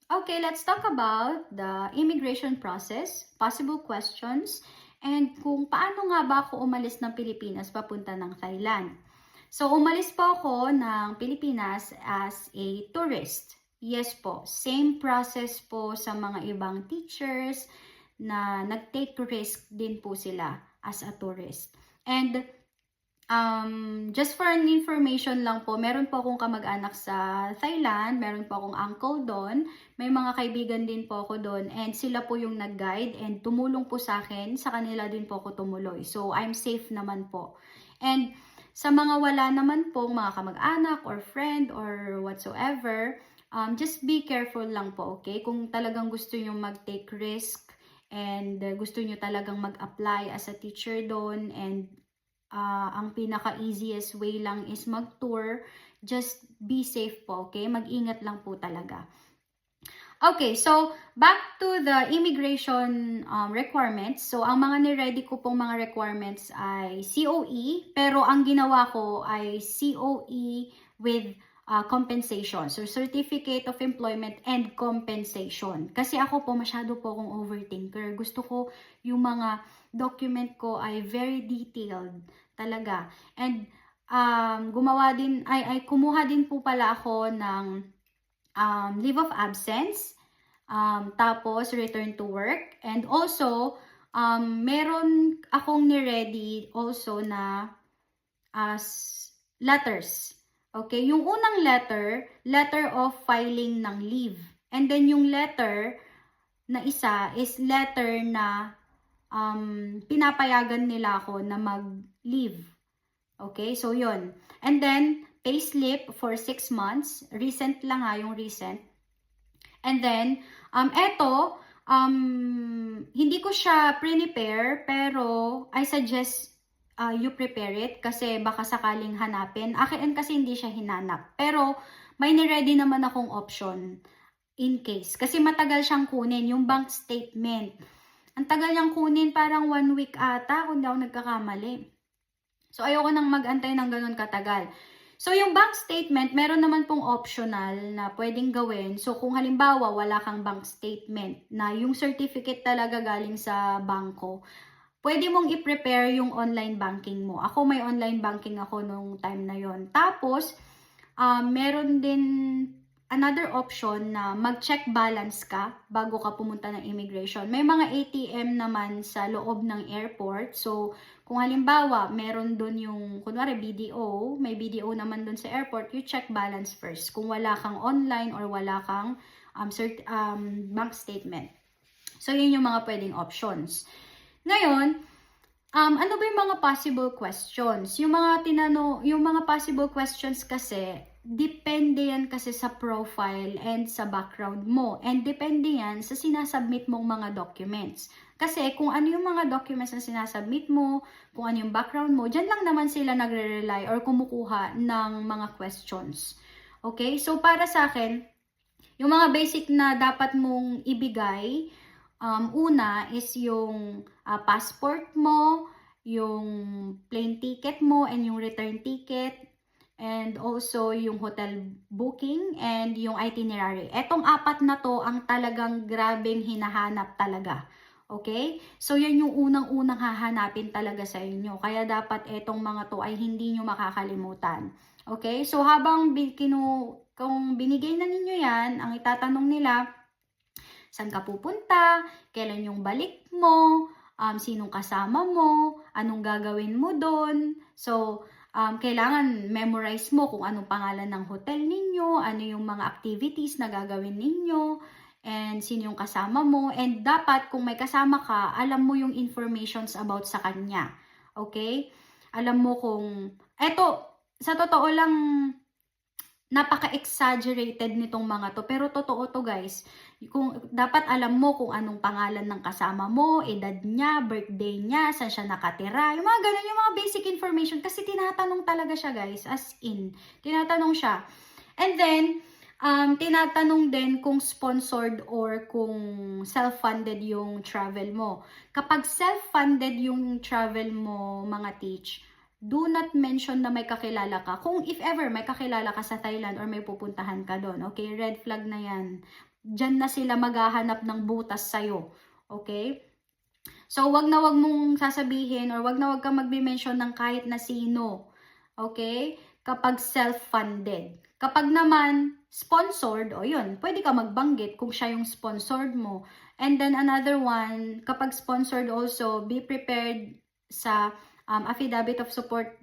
Okay, let's talk about the immigration process, possible questions, and kung paano nga ba ako umalis ng Pilipinas papunta ng Thailand. So, umalis po ako ng Pilipinas as a tourist. Yes po, same process po sa mga ibang teachers na nag-take risk din po sila as a tourist. And just for an information lang po, meron po akong kamag-anak sa Thailand, meron po akong uncle doon, may mga kaibigan din po ako doon, and sila po yung nag-guide and tumulong po sa akin, sa kanila din po ako tumuloy. So, I'm safe naman po. And sa mga wala naman po, mga kamag-anak or friend or whatsoever, just be careful lang po, okay? Kung talagang gusto nyo mag-take risk and gusto nyo talagang mag-apply as a teacher doon and ang pinaka-easiest way lang is mag-tour. Just be safe po, okay? Mag-ingat lang po talaga. Okay, so back to the immigration requirements. So, ang mga ni-ready ko pong mga requirements ay COE, pero ang ginawa ko ay COE with compensation. So, Certificate of Employment and Compensation. Kasi ako po, masyado po akong overthinker. Gusto ko yung mga document ko ay very detailed talaga. And kumuha din po pala ako ng leave of absence, tapos return to work, and also, meron akong ni-ready also na as letters. Okay, yung unang letter of filing ng leave. And then yung letter na isa is letter na pinapayagan nila ako na mag-leave. Okay, so yun. And then, payslip for 6 months. Recent lang ha, yung recent. And then, hindi ko siya prepare, pero I suggest you prepare it kasi baka sakaling hanapin. Akin kasi hindi siya hinanap. Pero, may ni-ready naman akong option in case. Kasi matagal siyang kunin, yung bank statement. Ang tagal niyang kunin, parang 1 week ata, kung di ako nagkakamali. So, ayoko nang mag-antay ng ganun katagal. So, yung bank statement, meron naman pong optional na pwedeng gawin. So, kung halimbawa, wala kang bank statement na yung certificate talaga galing sa bangko, pwede mong i-prepare yung online banking mo. Ako, may online banking ako nung time na yon. Tapos, meron din another option na mag-check balance ka bago ka pumunta ng immigration. May mga ATM naman sa loob ng airport. So, kung halimbawa, meron doon yung, kunwari BDO, may BDO naman doon sa airport, you check balance first. Kung wala kang online or wala kang bank statement. So, yun yung mga pwedeng options. Ngayon, ano ba yung mga possible questions? Yung mga possible questions kasi, depende yan kasi sa profile and sa background mo. And depende yan sa sinasubmit mong mga documents. Kasi kung ano yung mga documents na sinasubmit mo, kung ano yung background mo, dyan lang naman sila nagre-rely or kumukuha ng mga questions. Okay? So, para sa akin, yung mga basic na dapat mong ibigay, una is yung passport mo, yung plane ticket mo, and yung return ticket, and also yung hotel booking, and yung itinerary. Etong apat na to ang talagang grabeng hinahanap talaga. Okay? So, yan yung unang-unang hahanapin talaga sa inyo. Kaya dapat etong mga to ay hindi nyo makakalimutan. Okay? So, kung binigay na ninyo yan, ang itatanong nila, saan ka pupunta, kailan yung balik mo, sinong kasama mo, anong gagawin mo doon. So, kailangan memorize mo kung anong pangalan ng hotel ninyo, ano yung mga activities na gagawin ninyo, and sino yung kasama mo. And dapat, kung may kasama ka, alam mo yung informations about sa kanya. Okay? Alam mo kung, sa totoo lang, napaka-exaggerated nitong mga to. Pero totoo to guys. Dapat alam mo kung anong pangalan ng kasama mo, edad niya, birthday niya, saan siya nakatira. Yung mga ganun, yung mga basic information. Kasi tinatanong talaga siya guys. As in, tinatanong siya. And then, tinatanong din kung sponsored or kung self-funded yung travel mo. Kapag self-funded yung travel mo, mga teach, do not mention na may kakilala ka. Kung if ever may kakilala ka sa Thailand or may pupuntahan ka doon, okay, red flag na yan. Diyan na sila maghahanap ng butas sa'yo, okay? So, wag na wag mong sasabihin or wag na wag kang magbi-mention ng kahit na sino, okay? Kapag self-funded. Kapag naman sponsored, o yun, pwede ka magbanggit kung siya yung sponsored mo. And then another one, kapag sponsored also, be prepared sa affidavit of support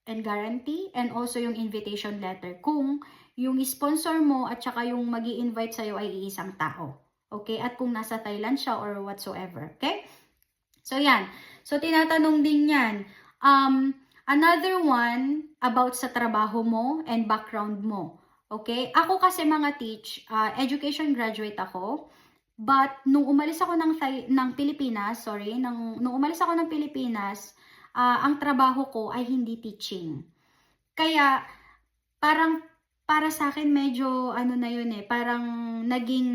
and guarantee, and also yung invitation letter kung yung sponsor mo at saka yung magi-invite sa'yo ay iisang tao. Okay? At kung nasa Thailand siya or whatsoever. Okay? So, yan. So, tinatanong din yan. Another one about sa trabaho mo and background mo. Okay? Ako kasi mga education graduate ako. But, nung umalis ako ng Pilipinas, nung umalis ako ng Pilipinas, ang trabaho ko ay hindi teaching. Kaya, parang, para sa akin, medyo, ano na yun parang naging,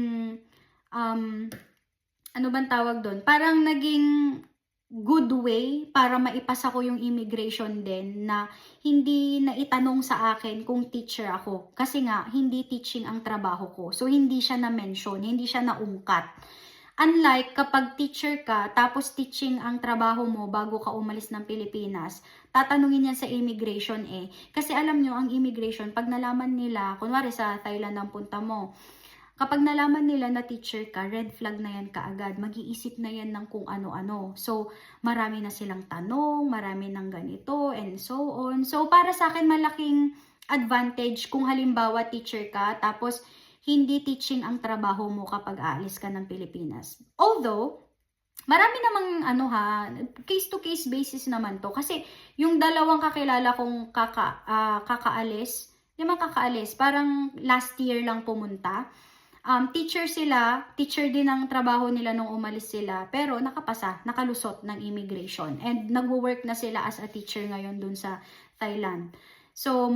ano bang tawag doon? Parang naging good way para maipasa ko yung immigration din na hindi na itanong sa akin kung teacher ako. Kasi nga, hindi teaching ang trabaho ko. So, hindi siya na-mention, hindi siya naungkat. Unlike kapag teacher ka, tapos teaching ang trabaho mo bago ka umalis ng Pilipinas, tatanungin yan sa immigration Kasi alam nyo, ang immigration, pag nalaman nila, kunwari sa Thailand ang punta mo, kapag nalaman nila na teacher ka, red flag na yan kaagad. Mag-iisip na yan ng kung ano-ano. So, marami na silang tanong, marami ng ganito, and so on. So, para sa akin, malaking advantage kung halimbawa teacher ka, tapos hindi teaching ang trabaho mo kapag aalis ka ng Pilipinas. Although, marami namang case-to-case basis naman to. Kasi yung dalawang kakilala kong kakaalis, parang last year lang pumunta. Teacher sila, teacher din ang trabaho nila nung umalis sila, pero nakalusot ng immigration. And nagwo-work na sila as a teacher ngayon dun sa Thailand. So,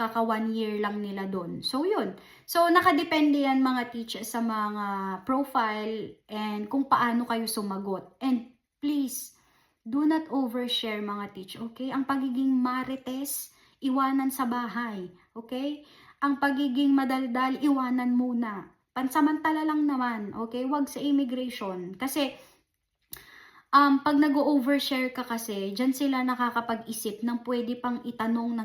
kaka 1 year lang nila dun. So, yun. So, nakadepende yan mga teachers sa mga profile and kung paano kayo sumagot. And please, do not overshare mga teacher, okay? Ang pagiging marites, iwanan sa bahay, okay? Ang pagiging madaldal, iwanan muna. Pansamantala lang naman, okay? Huwag sa immigration. Kasi, pag nag-overshare ka kasi, dyan sila nakakapag-isip ng pwede pang itanong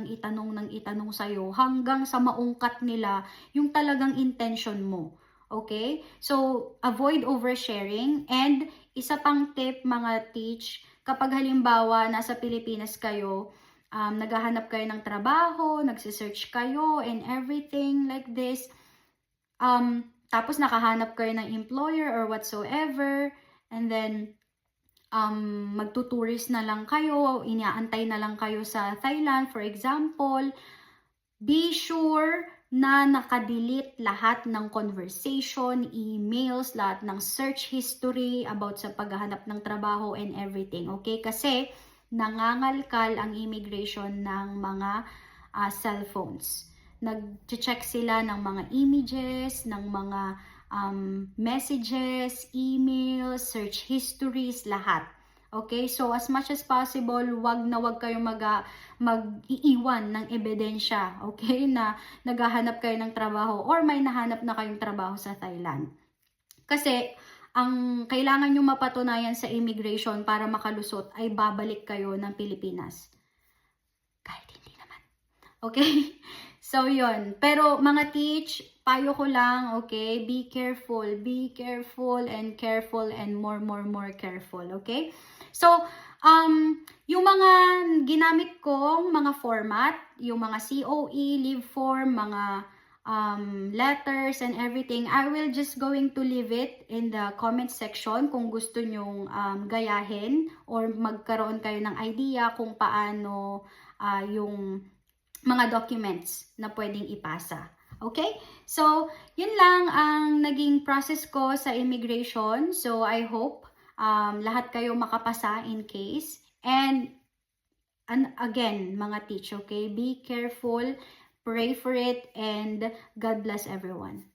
sa'yo hanggang sa maungkat nila yung talagang intention mo. Okay? So, avoid oversharing. And, isa pang tip mga teach, kapag halimbawa nasa Pilipinas kayo, naghahanap kayo ng trabaho, nagsisearch kayo, and everything like this. Tapos nakahanap kayo ng employer or whatsoever, and then magtuturist na lang kayo, inaantay na lang kayo sa Thailand, for example. Be sure na nakadelete lahat ng conversation, emails, lahat ng search history about sa paghahanap ng trabaho and everything. Okay? Kasi nangangalkal ang immigration ng mga cellphones. Nag-check sila ng mga images, ng mga messages, emails, search histories, lahat. Okay? So, as much as possible, wag na wag kayo mag-iiwan ng ebidensya, okay? Na naghahanap kayo ng trabaho or may nahanap na kayong trabaho sa Thailand. Kasi, ang kailangan nyo mapatunayan sa immigration para makalusot ay babalik kayo ng Pilipinas. Kahit hindi naman. Okay? So, yun. Pero, mga teach, payo ko lang, okay? Be careful, and careful, and more careful, okay? So, yung mga ginamit kong mga format, yung mga COE, leave form, mga letters and everything, I will just going to leave it in the comment section kung gusto nyong gayahin or magkaroon kayo ng idea kung paano yung mga documents na pwedeng ipasa. Okay? So, yun lang ang naging process ko sa immigration. So, I hope lahat kayo makapasa in case. And again, mga teach, okay? Be careful. Pray for it, and God bless everyone.